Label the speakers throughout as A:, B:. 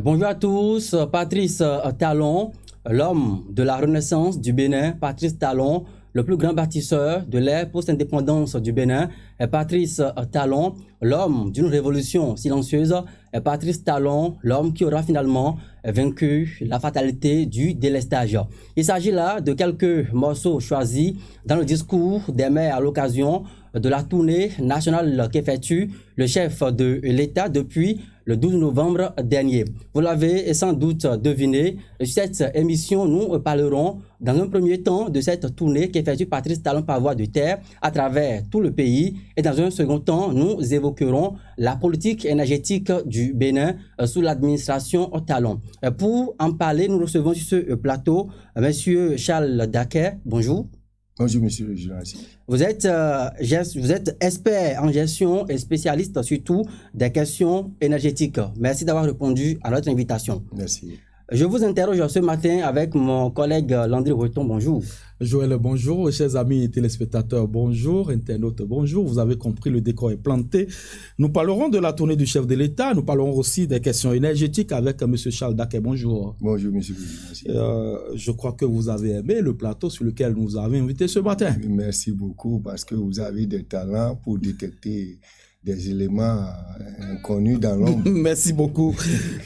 A: Bonjour à tous, Patrice Talon, l'homme de la Renaissance du Bénin, Patrice Talon, le plus grand bâtisseur de l'ère post-indépendance du Bénin, Patrice Talon, l'homme d'une révolution silencieuse, Patrice Talon, l'homme qui aura finalement vaincu la fatalité du délestage. Il s'agit là de quelques morceaux choisis dans le discours des maires à l'occasion de la tournée nationale qu'effectue le chef de l'État depuis le 12 novembre dernier. Vous l'avez sans doute deviné, sur cette émission, nous parlerons dans un premier temps de cette tournée qu'effectue Patrice Talon par voie de terre à travers tout le pays. Et dans un second temps, nous évoquerons la politique énergétique du Bénin sous l'administration Talon. Pour en parler, nous recevons sur ce plateau M. Charles Daquet. Bonjour.
B: Bonjour, monsieur le journaliste.
A: Vous êtes expert en gestion et spécialiste surtout des questions énergétiques. Merci d'avoir répondu à notre invitation.
B: Merci.
A: Je vous interroge ce matin avec mon collègue Landry Breton. Bonjour.
C: Joël, bonjour. Chers amis téléspectateurs, bonjour. Internautes, bonjour. Vous avez compris, le décor est planté. Nous parlerons de la tournée du chef de l'État. Nous parlerons aussi des questions énergétiques avec M. Charles Daquet. Bonjour.
B: Bonjour, monsieur le journaliste.
C: Je crois que vous avez aimé le plateau sur lequel nous avons invité ce matin.
B: Merci beaucoup parce que vous avez des talents pour détecter des éléments inconnus dans l'ombre.
C: Merci beaucoup.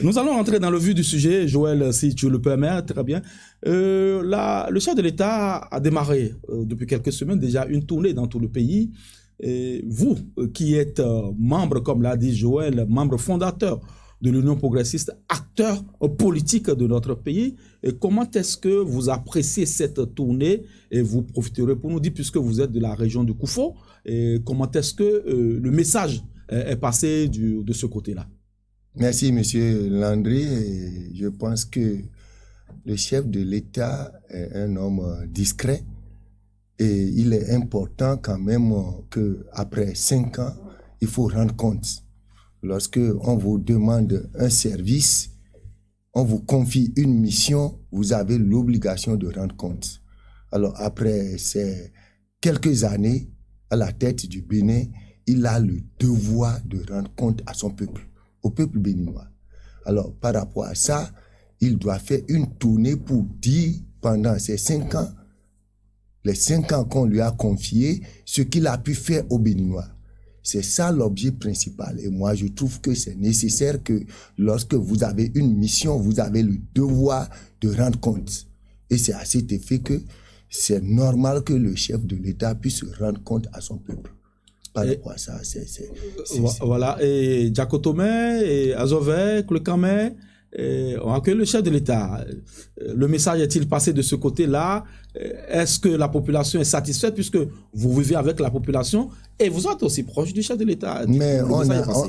C: Nous allons entrer dans le vif du sujet, Joël, si tu le permets, très bien. Le chef de l'État a démarré depuis quelques semaines déjà une tournée dans tout le pays. Et vous, qui êtes membre, comme l'a dit Joël, membre fondateur de l'Union progressiste, acteur politique de notre pays, et comment est-ce que vous appréciez cette tournée et vous profiterez pour nous dire, puisque vous êtes de la région de Koufo, et comment est-ce que le message est passé de ce côté-là?
B: Merci, monsieur Landry. Et je pense que le chef de l'État est un homme discret et il est important quand même qu'après 5 ans, il faut rendre compte. Lorsque on vous demande un service, on vous confie une mission, vous avez l'obligation de rendre compte. Alors après ces quelques années à la tête du Bénin, il a le devoir de rendre compte à son peuple, au peuple béninois. Alors par rapport à ça, il doit faire une tournée pour dire pendant ces 5 ans, les 5 ans qu'on lui a confiés, ce qu'il a pu faire aux Béninois. C'est ça l'objet principal. Et moi, je trouve que c'est nécessaire que lorsque vous avez une mission, vous avez le devoir de rendre compte. Et c'est à cet effet que c'est normal que le chef de l'État puisse rendre compte à son peuple. Par rapport à ça,
C: voilà. Et Diakotomé, et Azové, Klekame, on accueille le chef de l'État. Le message est-il passé de ce côté-là? Est-ce que la population est satisfaite puisque vous vivez avec la population et vous êtes aussi proche du chef de l'État?
B: Mais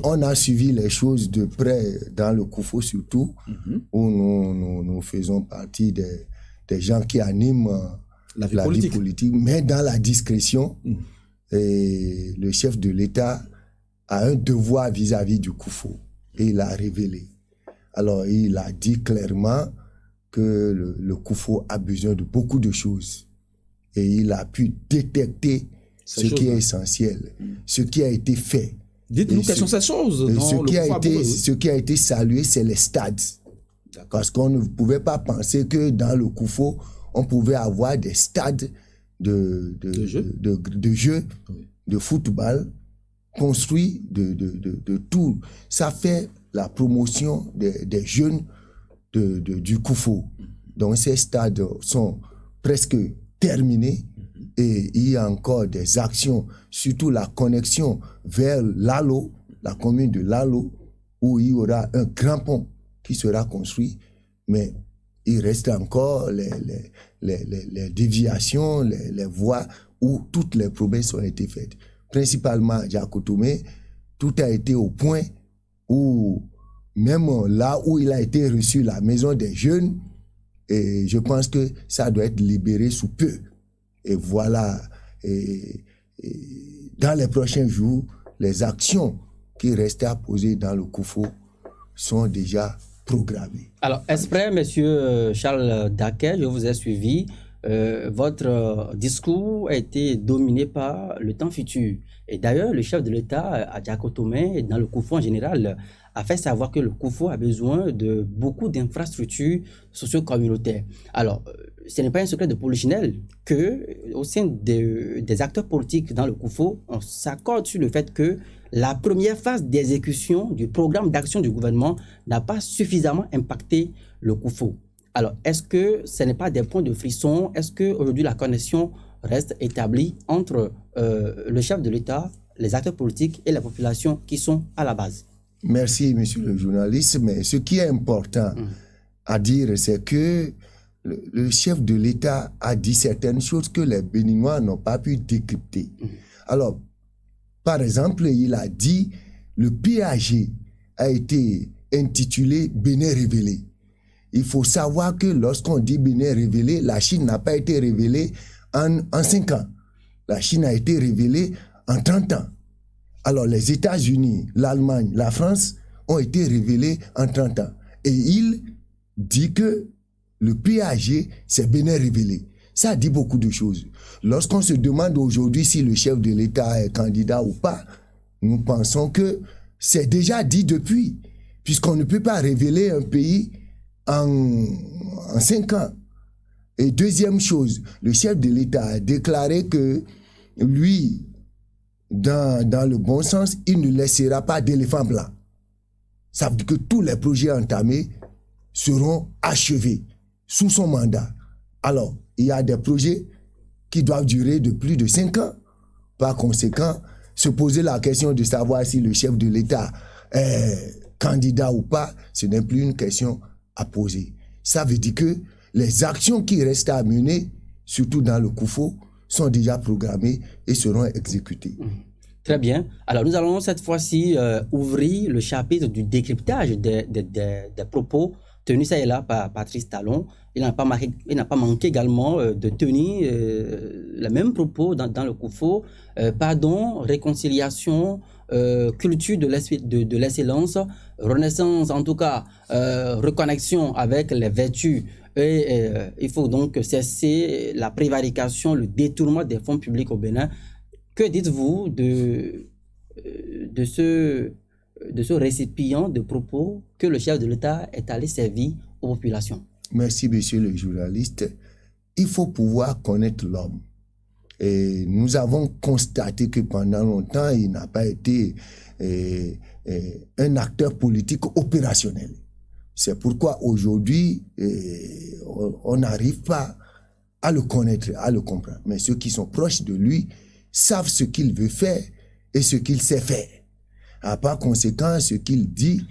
B: on a suivi les choses de près dans le Koufo surtout, où nous faisons partie des gens qui animent la vie politique, mais dans la discrétion. Et le chef de l'État a un devoir vis-à-vis du Koufo et il a révélé. Alors, il a dit clairement que le Koufo a besoin de beaucoup de choses. Et il a pu détecter ce qui est essentiel, ce qui a été fait.
C: Dites-nous quelles sont ces choses.
B: Ce qui a été salué, c'est les stades. Parce qu'on ne pouvait pas penser que dans le Koufo, on pouvait avoir des stades de jeux, de football, construits de tout. Ça fait la promotion des jeunes du Koufo. Donc ces stades sont presque terminés et il y a encore des actions, surtout la connexion vers Lalo, la commune de Lalo, où il y aura un grand pont qui sera construit, mais il reste encore les déviations, les voies où toutes les promesses ont été faites. Principalement à Diakotomé, tout a été au point où même là où il a été reçu, la maison des jeunes, et je pense que ça doit être libéré sous peu. Et voilà, dans les prochains jours, les actions qui restaient à poser dans le Koufo sont déjà programmées.
A: Alors, exprès, monsieur Charles Daquet, je vous ai suivi. votre discours a été dominé par le temps futur. Et d'ailleurs, le chef de l'État, Adjako Tomé, dans le COUFO en général, a fait savoir que le COUFO a besoin de beaucoup d'infrastructures socio-communautaires. Alors, ce n'est pas un secret de polichinelle que, au sein des acteurs politiques dans le COUFO, on s'accorde sur le fait que la première phase d'exécution du programme d'action du gouvernement n'a pas suffisamment impacté le COUFO. Alors, est-ce que ce n'est pas des points de frisson? Est-ce qu'aujourd'hui, la connexion reste établie entre le chef de l'État, les acteurs politiques et la population qui sont à la base?
B: Merci, monsieur le journaliste. Mais ce qui est important à dire, c'est que le chef de l'État a dit certaines choses que les Béninois n'ont pas pu décrypter. Alors, par exemple, il a dit le PAG a été intitulé Bénin révélé. Il faut savoir que lorsqu'on dit Bénin révélé, la Chine n'a pas été révélée en 5 ans. La Chine a été révélée en 30 ans. Alors les États-Unis, l'Allemagne, la France ont été révélés en 30 ans. Et il dit que le PAG, c'est Bénin révélé. Ça dit beaucoup de choses. Lorsqu'on se demande aujourd'hui si le chef de l'État est candidat ou pas, nous pensons que c'est déjà dit depuis, puisqu'on ne peut pas révéler un pays en 5 ans. Et deuxième chose, le chef de l'État a déclaré que lui, dans le bon sens, il ne laissera pas d'éléphant blanc. Ça veut dire que tous les projets entamés seront achevés sous son mandat. Alors, il y a des projets qui doivent durer de plus de 5 ans. Par conséquent, se poser la question de savoir si le chef de l'État est candidat ou pas, ce n'est plus une question à poser. Ça veut dire que les actions qui restent à mener, surtout dans le COUFO, sont déjà programmées et seront exécutées.
A: Très bien. Alors, nous allons cette fois-ci ouvrir le chapitre du décryptage des propos tenus ça et là par Patrice Talon. Il n'a pas manqué également de tenir les mêmes propos dans le COUFO. Pardon, réconciliation, culture de l'excellence, renaissance, en tout cas, reconnexion avec les vertus. Et il faut donc cesser la prévarication, le détournement des fonds publics au Bénin. Que dites-vous de ce récipient de propos que le chef de l'État est allé servir aux populations?
B: Merci, monsieur le journaliste. Il faut pouvoir connaître l'homme. Et nous avons constaté que pendant longtemps, il n'a pas été un acteur politique opérationnel. C'est pourquoi aujourd'hui, on n'arrive pas à le connaître, à le comprendre. Mais ceux qui sont proches de lui savent ce qu'il veut faire et ce qu'il sait faire. Par conséquent, ce qu'il dit,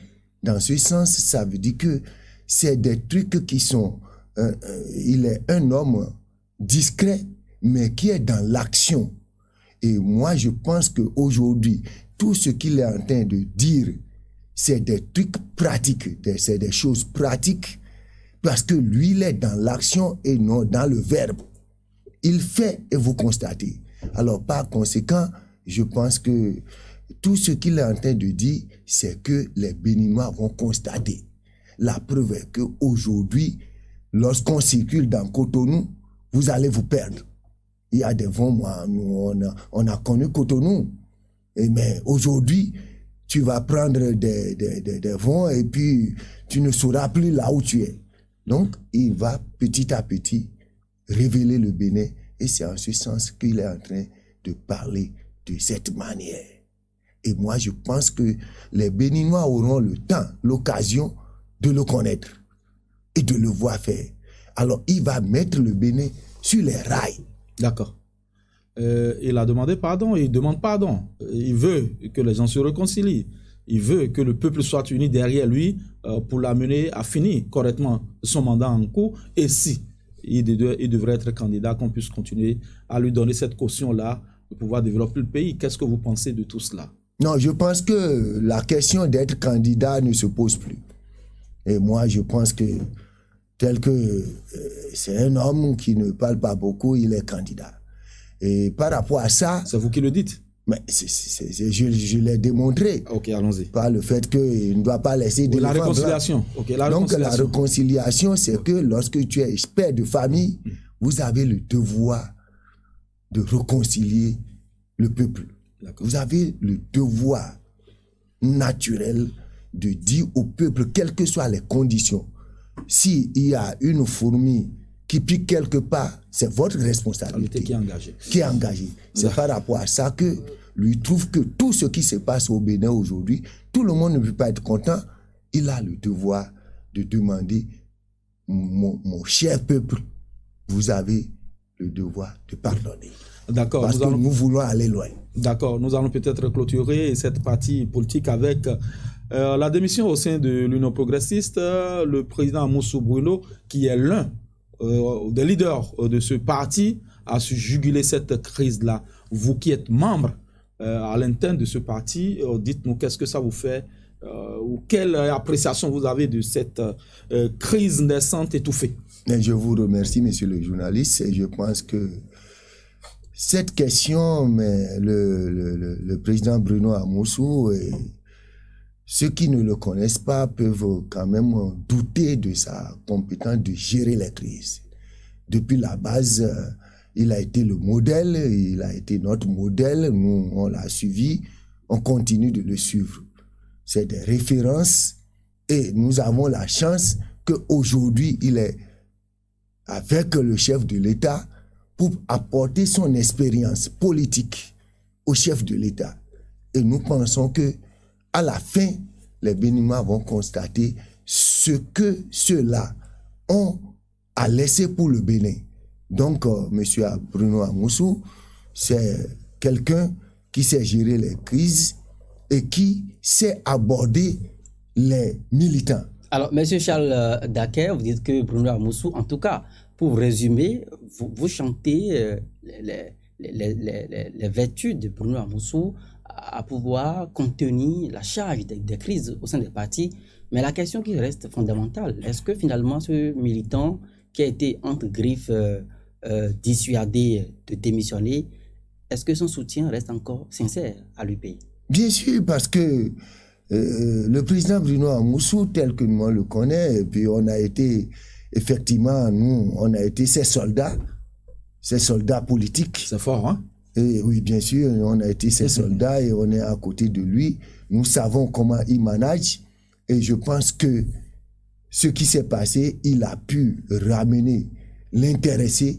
B: dans ce sens, ça veut dire que c'est des trucs qui sont... il est un homme discret, mais qui est dans l'action. Et moi, je pense qu'aujourd'hui, tout ce qu'il est en train de dire, c'est des trucs pratiques, c'est des choses pratiques, parce que lui, il est dans l'action et non dans le verbe. Il fait et vous constatez. Alors, par conséquent, je pense que tout ce qu'il est en train de dire, c'est que les Béninois vont constater. La preuve est qu'aujourd'hui, lorsqu'on circule dans Cotonou, vous allez vous perdre. Il y a des vents, on a connu Cotonou. Mais aujourd'hui, tu vas prendre des vents et puis tu ne sauras plus là où tu es. Donc, il va petit à petit révéler le Bénin. Et c'est en ce sens qu'il est en train de parler de cette manière. Et moi, je pense que les Béninois auront le temps, l'occasion de le connaître et de le voir faire. Alors, il va mettre le Bénin sur les rails.
C: D'accord. Il a demandé pardon et il demande pardon. Il veut que les gens se réconcilient. Il veut que le peuple soit uni derrière lui pour l'amener à finir correctement son mandat en cours. Et si il devrait être candidat, qu'on puisse continuer à lui donner cette caution-là pour pouvoir développer le pays. Qu'est-ce que vous pensez de tout cela?
B: Non, je pense que la question d'être candidat ne se pose plus. Et moi, je pense que tel que c'est un homme qui ne parle pas beaucoup, il est candidat. Et par rapport à ça...
C: C'est vous qui le dites?
B: Mais je l'ai démontré.
C: Ok, allons-y.
B: Par le fait qu'il ne doit pas laisser de
C: la réconciliation. Okay,
B: Donc la réconciliation, c'est que lorsque tu es père de famille, vous avez le devoir de réconcilier le peuple. Vous avez le devoir naturel de dire au peuple, quelles que soient les conditions, s'il y a une fourmi qui pique quelque part, c'est votre responsabilité
C: qui est engagée.
B: Qui est engagée. C'est par rapport à ça que lui trouve que tout ce qui se passe au Bénin aujourd'hui, tout le monde ne peut pas être content. Il a le devoir de demander, mon cher peuple, vous avez le devoir de pardonner.
C: D'accord.
B: Parce que nous voulons aller loin.
C: D'accord. Nous allons peut-être clôturer cette partie politique avec la démission au sein de l'Union progressiste. Le président Amoussou Bruno, qui est l'un des leaders de ce parti, a su juguler cette crise-là. Vous qui êtes membre à l'interne de ce parti, dites-nous qu'est-ce que ça vous fait ou quelle appréciation vous avez de cette crise naissante étouffée.
B: Je vous remercie, monsieur le journaliste, et je pense que cette question, mais le président Bruno Amoussou, ceux qui ne le connaissent pas peuvent quand même douter de sa compétence de gérer les crises. Depuis la base, il a été le modèle, il a été notre modèle, nous on l'a suivi, on continue de le suivre. C'est des références et nous avons la chance qu'aujourd'hui il est avec le chef de l'État pour apporter son expérience politique au chef de l'État. Et nous pensons que à la fin, les Béninois vont constater ce que ceux-là ont à laisser pour le Bénin. Donc, M. Bruno Amoussou, c'est quelqu'un qui sait gérer les crises et qui sait aborder les militants.
A: Alors, M. Charles Daquet, vous dites que Bruno Amoussou, en tout cas, pour résumer, vous chantez les vertus de Bruno Amoussou à pouvoir contenir la charge des crises au sein des partis. Mais la question qui reste fondamentale, est-ce que finalement ce militant qui a été entre griffes dissuadé de démissionner, est-ce que son soutien reste encore sincère à l'UPI?
B: Bien sûr, parce que le président Bruno Amoussou, tel que nous on le connaît, et puis on a été, effectivement, nous, on a été ses soldats politiques.
C: C'est fort, hein?
B: Et oui, bien sûr, on a été ses soldats et on est à côté de lui. Nous savons comment il manage. Et je pense que ce qui s'est passé, il a pu ramener l'intéressé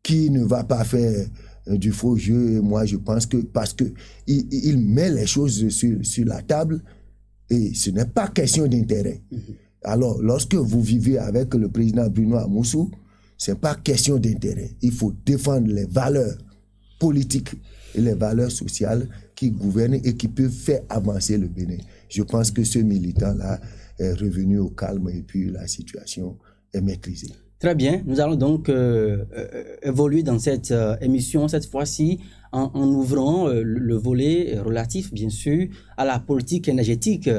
B: qui ne va pas faire du faux jeu. Et moi, je pense que parce que il met les choses sur la table et ce n'est pas question d'intérêt. Alors, lorsque vous vivez avec le président Bruno Amoussou, ce n'est pas question d'intérêt. Il faut défendre les valeurs politiques et les valeurs sociales qui gouvernent et qui peuvent faire avancer le Bénin. Je pense que ce militant-là est revenu au calme et puis la situation est maîtrisée.
A: Très bien. Nous allons donc évoluer dans cette émission, cette fois-ci, en ouvrant le volet relatif, bien sûr, à la politique énergétique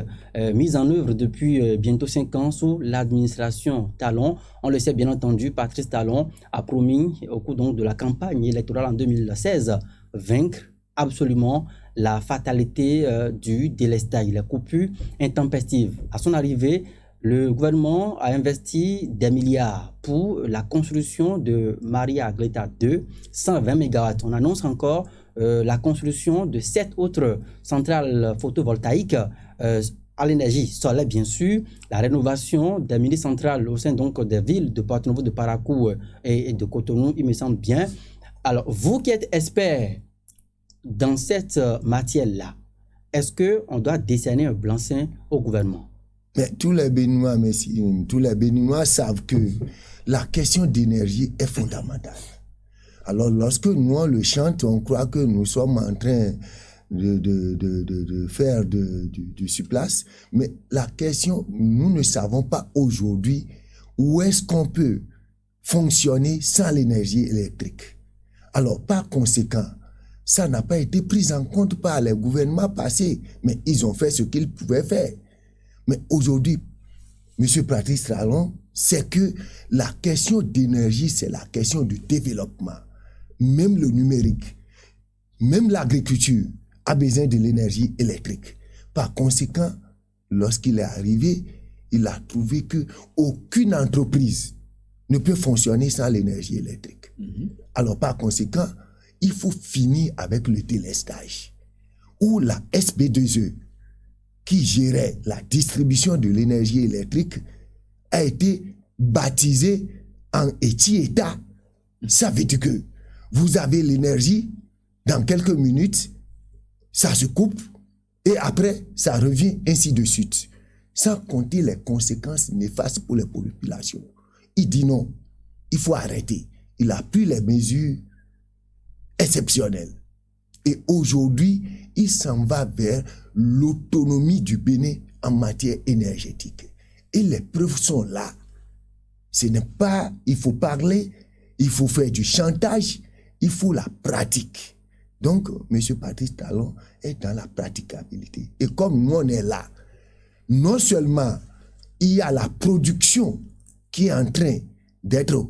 A: mise en œuvre depuis bientôt 5 ans sous l'administration Talon. On le sait bien entendu, Patrice Talon a promis au cours donc de la campagne électorale en 2016 vaincre absolument la fatalité du délestage, la coupure intempestive. À son arrivée, le gouvernement a investi des milliards pour la construction de Maria Gleta 2, 120 MW. On annonce encore la construction de 7 autres centrales photovoltaïques à l'énergie solaire, bien sûr, la rénovation des mini-centrales au sein donc des villes de Porto Novo, de Parakou et de Cotonou, il me semble bien. Alors, vous qui êtes expert dans cette matière-là, est-ce qu'on doit décerner un blanc-seing au gouvernement?
B: Mais tous les Béninois savent que la question d'énergie est fondamentale. Alors, lorsque nous on le chante, on croit que nous sommes en train de faire du surplace. Mais la question, nous ne savons pas aujourd'hui où est-ce qu'on peut fonctionner sans l'énergie électrique. Alors, par conséquent, ça n'a pas été pris en compte par les gouvernements passés, mais ils ont fait ce qu'ils pouvaient faire. Mais aujourd'hui, M. Patrice Talon, c'est que la question d'énergie, c'est la question du développement. Même le numérique, même l'agriculture a besoin de l'énergie électrique. Par conséquent, lorsqu'il est arrivé, il a trouvé qu'aucune entreprise ne peut fonctionner sans l'énergie électrique. Alors, par conséquent, il faut finir avec le délestage, où la SB2E, qui gérait la distribution de l'énergie électrique, a été baptisée en état. Ça veut dire que vous avez l'énergie, dans quelques minutes, ça se coupe, et après, ça revient, ainsi de suite. Sans compter les conséquences néfastes pour les populations. Il dit non, il faut arrêter. Il a pris les mesures exceptionnelles. Et aujourd'hui, il s'en va vers l'autonomie du Bénin en matière énergétique. Et les preuves sont là. Ce n'est pas, il faut parler, il faut faire du chantage, il faut la pratique. Donc, M. Patrice Talon est dans la praticabilité. Et comme nous, on est là, non seulement il y a la production qui est en train d'être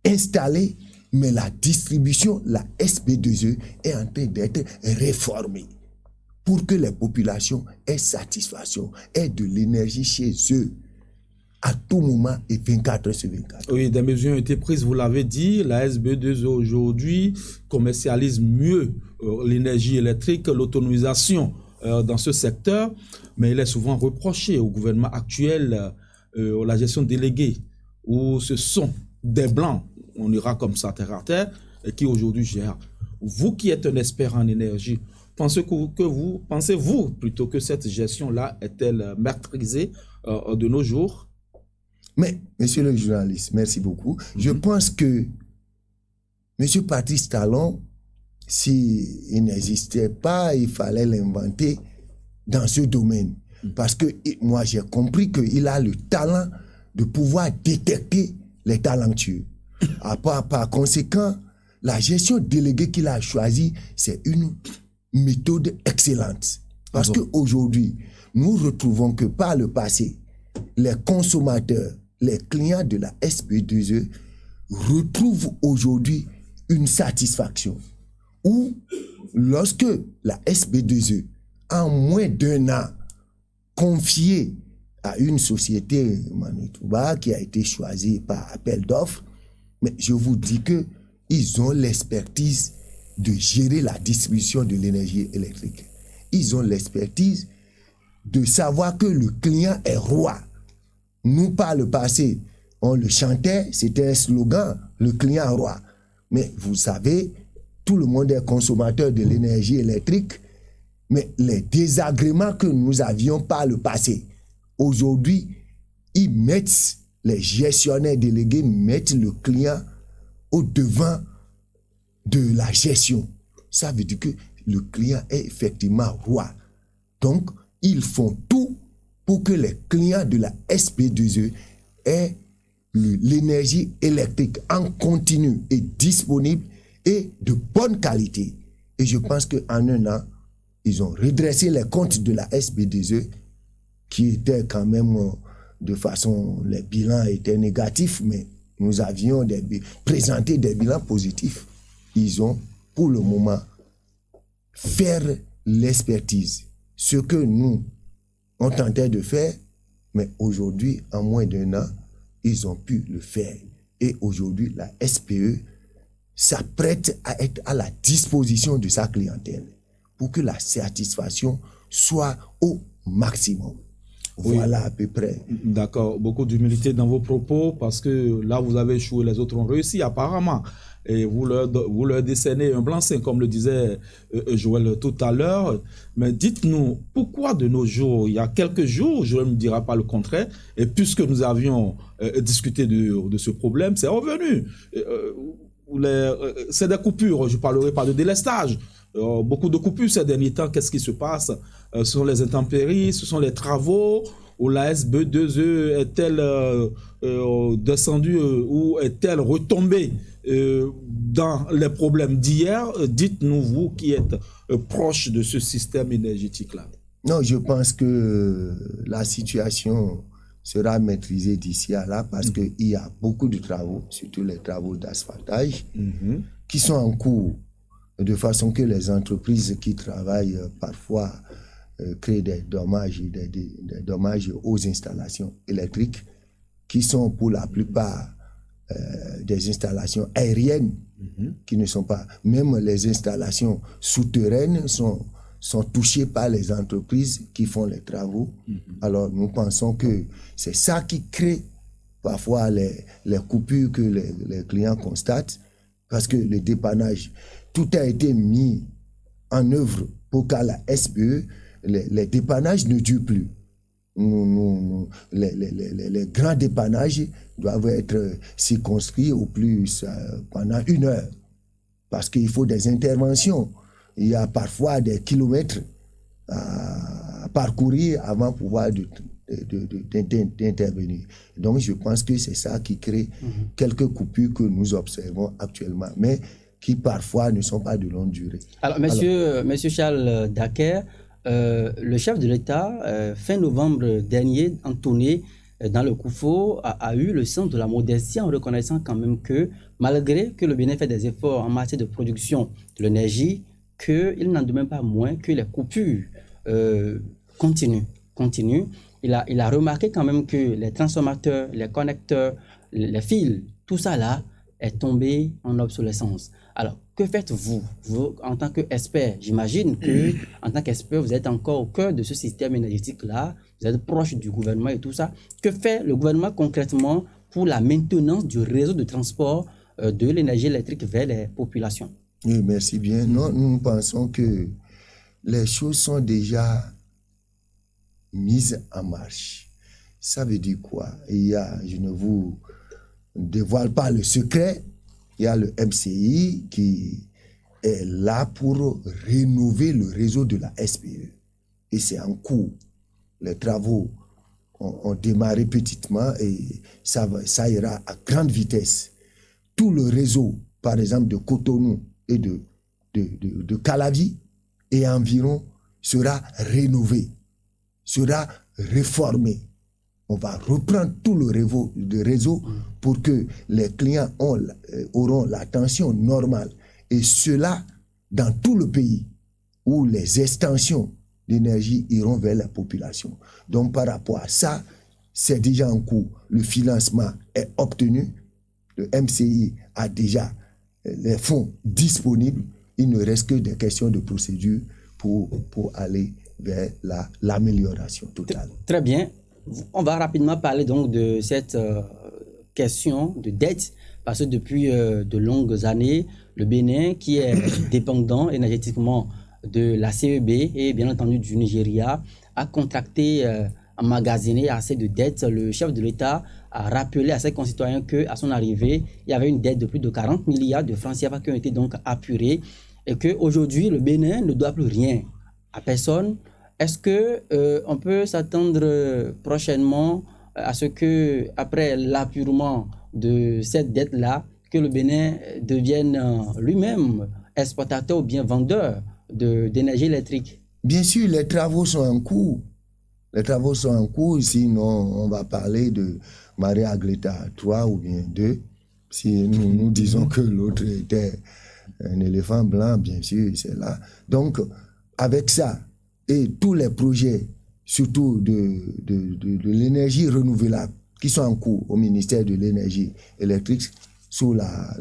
B: installée, mais la distribution, la SB2E, est en train d'être réformée pour que les populations aient satisfaction, aient de l'énergie chez eux à tout moment et 24 heures sur 24.
C: Oui, des mesures ont été prises, vous l'avez dit. La SB2E aujourd'hui commercialise mieux l'énergie électrique, l'autonomisation dans ce secteur, mais il est souvent reproché au gouvernement actuel la gestion déléguée, où ce sont des Blancs, on ira comme ça terre à terre, et qui aujourd'hui gèrent. Vous qui êtes un expert en énergie, pensez-vous plutôt que cette gestion-là est-elle maîtrisée de nos jours?
B: Mais, monsieur le journaliste, merci beaucoup. Je pense que monsieur Patrice Talon, s'il n'existait pas, il fallait l'inventer dans ce domaine. Parce que moi, j'ai compris qu'il a le talent de pouvoir détecter les talentueux. Par conséquent, la gestion déléguée qu'il a choisie, c'est une méthode excellente. Parce qu'aujourd'hui, nous retrouvons que par le passé, les consommateurs, les clients de la SB2E retrouvent aujourd'hui une satisfaction. Où, lorsque la SB2E, en moins d'un an, confiée à une société Manitoba qui a été choisie par appel d'offres, mais je vous dis qu'ils ont l'expertise de gérer la distribution de l'énergie électrique. Ils ont l'expertise de savoir que le client est roi. Nous, par le passé, on le chantait, c'était un slogan, le client roi. Mais vous savez, tout le monde est consommateur de l'énergie électrique, mais les désagréments que nous avions par le passé, aujourd'hui, les gestionnaires délégués mettent le client au devant de la gestion. Ça veut dire que le client est effectivement roi. Donc, ils font tout pour que les clients de la SB2E aient l'énergie électrique en continu et disponible et de bonne qualité. Et je pense qu'en un an, ils ont redressé les comptes de la SB2E qui étaient quand même de façon, les bilans étaient négatifs, mais nous avions présenté des bilans positifs. Ils ont, pour le moment, fait l'expertise. Ce que nous, on tentait de faire, mais aujourd'hui, en moins d'un an, ils ont pu le faire. Et aujourd'hui, la SPE s'apprête à être à la disposition de sa clientèle pour que la satisfaction soit au maximum. Voilà à peu près.
C: D'accord. Beaucoup d'humilité dans vos propos parce que là, vous avez échoué, les autres ont réussi apparemment. Et vous leur décernez un blanc-seing, comme le disait Joël tout à l'heure. Mais dites-nous, pourquoi de nos jours, il y a quelques jours, je ne me dirai pas le contraire, et puisque nous avions discuté de ce problème, c'est revenu. C'est des coupures, je ne parlerai pas de délestage. Beaucoup de coupures ces derniers temps, qu'est-ce qui se passe? Ce sont les intempéries, ce sont les travaux, où la SB2E est-elle descendue ou est-elle retombée dans les problèmes d'hier? Dites-nous, vous qui êtes proche de ce système énergétique-là.
B: Non, je pense que la situation sera maîtrisée d'ici à là parce qu'il y a beaucoup de travaux, surtout les travaux d'asphaltage, qui sont en cours, de façon que les entreprises qui travaillent parfois créent des dommages aux installations électriques. qui sont pour la plupart des installations aériennes, qui ne sont pas... Même les installations souterraines sont touchées par les entreprises qui font les travaux. Alors, nous pensons que c'est ça qui crée parfois les coupures que les clients constatent, parce que le dépannage, tout a été mis en œuvre pour qu'à la SBE, les dépannages ne durent plus. Les grands dépannages doivent être circonscrits au plus pendant 1 heure, parce qu'il faut des interventions. Il y a parfois des kilomètres à parcourir avant de pouvoir d'intervenir. Donc je pense que c'est ça qui crée quelques coupures que nous observons actuellement, mais qui parfois ne sont pas de longue durée.
A: Alors, monsieur Charles Daquer, le chef de l'État, fin novembre dernier, en tournée dans le Koufo, a eu le sens de la modestie en reconnaissant quand même que, malgré que le Bénin fait des efforts en matière de production de l'énergie, qu'il n'en demeure pas moins que les coupures continuent. Il a remarqué quand même que les transformateurs, les connecteurs, les fils, tout ça là est tombé en obsolescence. Alors, que faites-vous, vous, en tant qu'expert? J'imagine que, en tant qu'expert, vous êtes encore au cœur de ce système énergétique-là, vous êtes proche du gouvernement et tout ça. Que fait le gouvernement concrètement pour la maintenance du réseau de transport de l'énergie électrique vers les populations?
B: Oui, merci bien. Nous pensons que les choses sont déjà mises en marche. Ça veut dire quoi? Je ne vous dévoile pas le secret, il y a le MCI qui est là pour rénover le réseau de la SPE. Et c'est en cours. Les travaux ont démarré petitement et ça ira à grande vitesse. Tout le réseau, par exemple, de Cotonou et de Calavi et environ, sera rénové, sera réformé. On va reprendre tout le réseau pour que les clients auront la tension normale. Et cela dans tout le pays, où les extensions d'énergie iront vers la population. Donc par rapport à ça, c'est déjà en cours. Le financement est obtenu. Le MCI a déjà les fonds disponibles. Il ne reste que des questions de procédure pour aller vers l'amélioration totale.
A: Très bien. On va rapidement parler donc de cette question de dette, parce que depuis de longues années, le Bénin, qui est dépendant énergétiquement de la CEB et bien entendu du Nigeria, a contracté, emmagasiné assez de dettes. Le chef de l'État a rappelé à ses concitoyens qu'à son arrivée, il y avait une dette de plus de 40 milliards de francs CFA qui ont été donc apurés et qu'aujourd'hui, le Bénin ne doit plus rien à personne. Est-ce qu'on peut s'attendre prochainement à ce que, après l'apurement de cette dette-là, que le Bénin devienne lui-même exportateur ou bien vendeur d'énergie électrique?
B: Bien sûr, les travaux sont en cours. Sinon on va parler de Maria Agleta 3 ou bien 2. Si nous disons que l'autre était un éléphant blanc, bien sûr, c'est là. Donc, avec ça, et tous les projets, surtout de l'énergie renouvelable, qui sont en cours au ministère de l'énergie électrique, sous la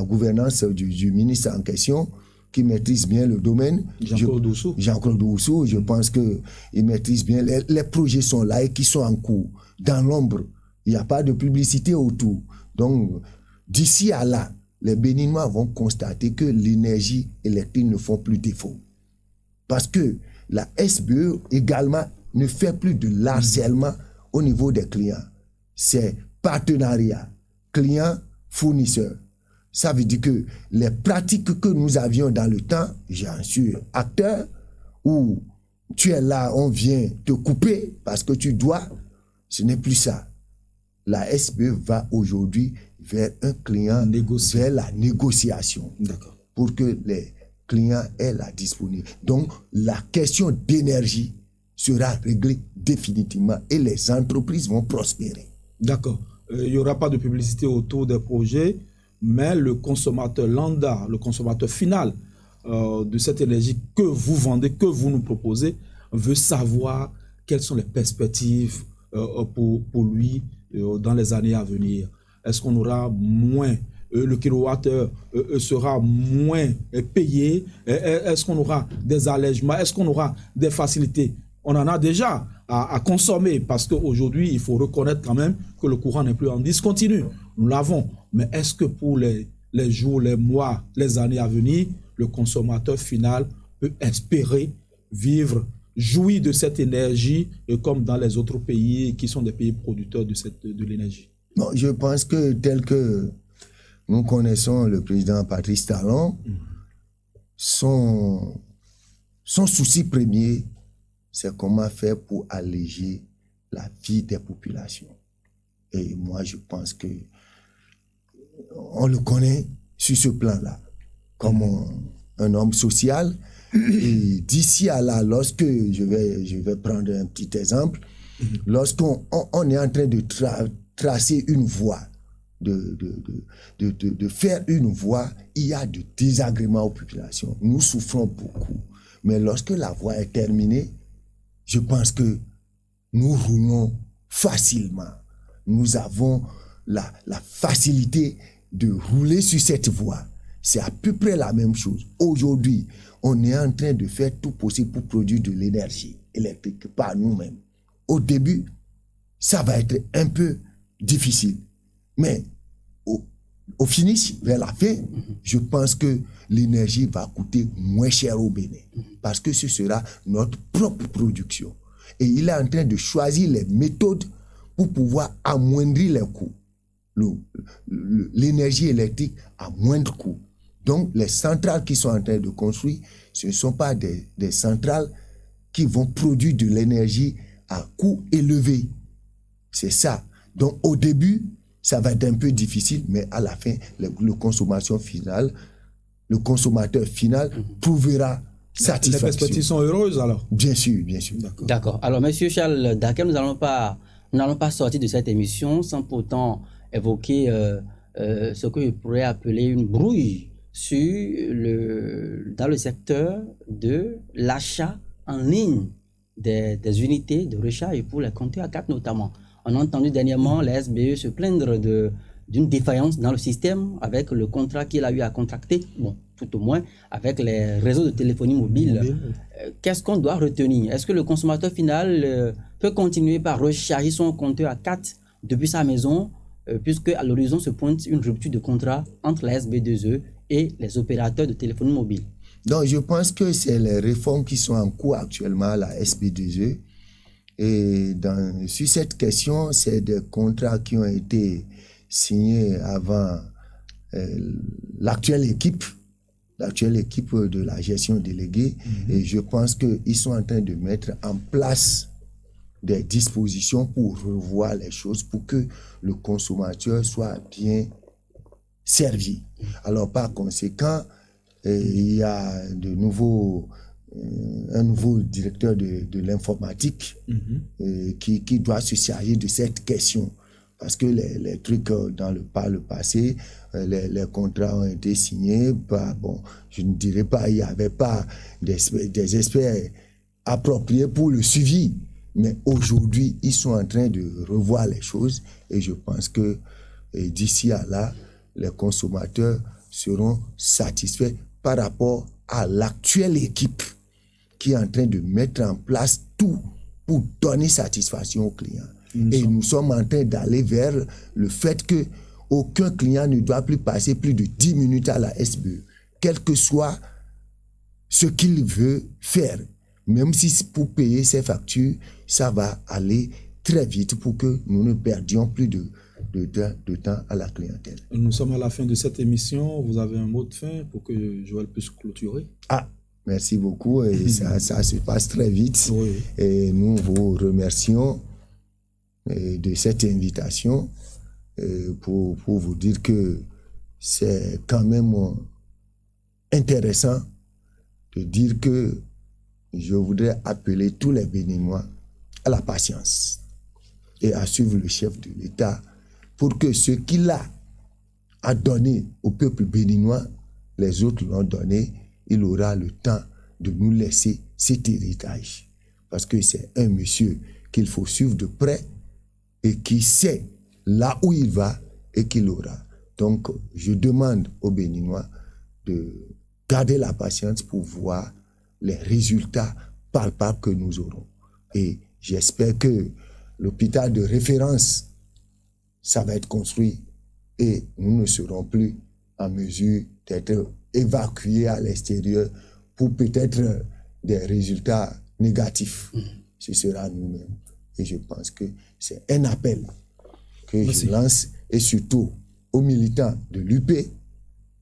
B: gouvernance du ministre en question, qui maîtrise bien le domaine. Jean-Claude Oussou, je pense qu'il maîtrise bien. Les projets sont là et qui sont en cours. Dans l'ombre, il n'y a pas de publicité autour. Donc, d'ici à là, les Béninois vont constater que l'énergie électrique ne font plus défaut. Parce que la SBE également ne fait plus de l'harcèlement au niveau des clients. C'est partenariat, client-fournisseur. Ça veut dire que les pratiques que nous avions dans le temps, j'en suis acteur, où tu es là, on vient te couper parce que tu dois, ce n'est plus ça. La SBE va aujourd'hui vers un client, vers la négociation, pour que les clients aient la disponibilité. Donc, la question d'énergie sera réglée définitivement et les entreprises vont prospérer.
C: D'accord. Il n'y aura pas de publicité autour des projets, mais le consommateur lambda, le consommateur final de cette énergie que vous vendez, que vous nous proposez, veut savoir quelles sont les perspectives pour lui dans les années à venir? Est-ce qu'on aura moins, le kilowattheure sera moins payé? Est-ce qu'on aura des allègements? Est-ce qu'on aura des facilités? On en a déjà à consommer parce qu'aujourd'hui, il faut reconnaître quand même que le courant n'est plus en discontinu. Nous l'avons. Mais est-ce que pour les jours, les mois, les années à venir, le consommateur final peut espérer vivre, jouir de cette énergie comme dans les autres pays qui sont des pays producteurs de l'énergie?
B: Bon, je pense que tel que nous connaissons le président Patrice Talon, son souci premier, c'est comment faire pour alléger la vie des populations. Et moi, je pense que on le connaît sur ce plan-là, comme un homme social. Et d'ici à là, lorsque je vais prendre un petit exemple, lorsqu'on est en train de tracer une voie, de faire une voie, il y a de désagréments aux populations. Nous souffrons beaucoup. Mais lorsque la voie est terminée, je pense que nous roulons facilement. Nous avons la facilité de rouler sur cette voie. C'est à peu près la même chose. Aujourd'hui, on est en train de faire tout possible pour produire de l'énergie électrique par nous-mêmes. Au début, ça va être un peu difficile. Mais au finish, vers la fin, je pense que l'énergie va coûter moins cher au Bénin. Parce que ce sera notre propre production. Et il est en train de choisir les méthodes pour pouvoir amoindrir les coûts. L'énergie électrique à moindre coût. Donc, les centrales qui sont en train de construire, ce ne sont pas des centrales qui vont produire de l'énergie à coût élevé. C'est ça. Donc, au début, ça va être un peu difficile, mais à la fin, le consommateur final trouvera satisfaction.
C: Les perspectives sont heureuses alors?
B: Bien sûr, bien sûr.
A: D'accord. Alors, Monsieur Charles Daquel, nous n'allons pas sortir de cette émission sans pourtant évoquer ce que je pourrais appeler une brouille dans le secteur de l'achat en ligne des unités de recharge pour les compteurs à 4 notamment. On a entendu dernièrement la SBE se plaindre d'une défaillance dans le système avec le contrat qu'il a eu à contracter, bon, tout au moins avec les réseaux de téléphonie mobile. Qu'est-ce qu'on doit retenir? Est-ce que le consommateur final peut continuer par recharger son compteur à 4 depuis sa maison, puisque à l'horizon se pointe une rupture de contrat entre la SB2E et les opérateurs de téléphonie mobile?
B: Donc, je pense que c'est les réformes qui sont en cours actuellement à la SB2E. Et sur cette question, c'est des contrats qui ont été signés avant l'actuelle équipe de la gestion déléguée. Et je pense qu'ils sont en train de mettre en place des dispositions pour revoir les choses, pour que le consommateur soit bien servi. Alors, par conséquent, il y a un nouveau directeur de l'informatique qui doit se charger de cette question. Parce que les trucs par le passé, les contrats ont été signés, je ne dirais pas, il n'y avait pas des experts appropriés pour le suivi. Mais aujourd'hui, ils sont en train de revoir les choses et je pense que d'ici à là, les consommateurs seront satisfaits par rapport à l'actuelle équipe qui est en train de mettre en place tout pour donner satisfaction aux clients. Et nous sommes en train d'aller vers le fait que aucun client ne doit plus passer plus de 10 minutes à la SBE, quel que soit ce qu'il veut faire. Même si pour payer ses factures, ça va aller très vite pour que nous ne perdions plus de temps à la clientèle.
C: Nous sommes à la fin de cette émission. Vous avez un mot de fin pour que Joël puisse clôturer?
B: Merci beaucoup. Et ça se passe très vite.
C: Oui.
B: Et nous vous remercions de cette invitation pour vous dire que c'est quand même intéressant de dire que je voudrais appeler tous les Béninois à la patience et à suivre le chef de l'État pour que ce qu'il a donné au peuple béninois, les autres l'ont donné, il aura le temps de nous laisser cet héritage. Parce que c'est un monsieur qu'il faut suivre de près et qui sait là où il va et qu'il aura. Donc, je demande aux Béninois de garder la patience pour voir les résultats palpables que nous aurons. Et j'espère que l'hôpital de référence, ça va être construit et nous ne serons plus en mesure d'être évacués à l'extérieur pour peut-être des résultats négatifs. Ce sera nous-mêmes. Et je pense que c'est un appel que je lance, et surtout aux militants de l'UP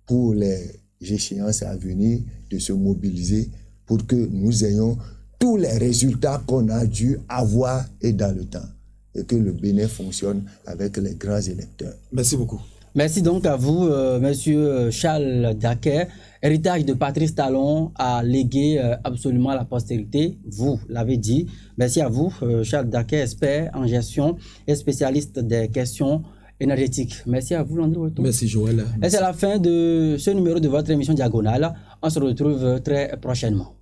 B: pour les échéances à venir, de se mobiliser pour que nous ayons tous les résultats qu'on a dû avoir et dans le temps, et que le Bénin fonctionne avec les grands électeurs.
C: Merci beaucoup.
A: Merci donc à vous, monsieur Charles Daquet. Héritage de Patrice Talon à léguer absolument à la postérité, vous l'avez dit. Merci à vous, Charles Daquet, expert en gestion et spécialiste des questions énergétiques. Merci à vous, Landry Weto.
C: Merci, Joël.
A: Et c'est la fin de ce numéro de votre émission Diagonale. On se retrouve très prochainement.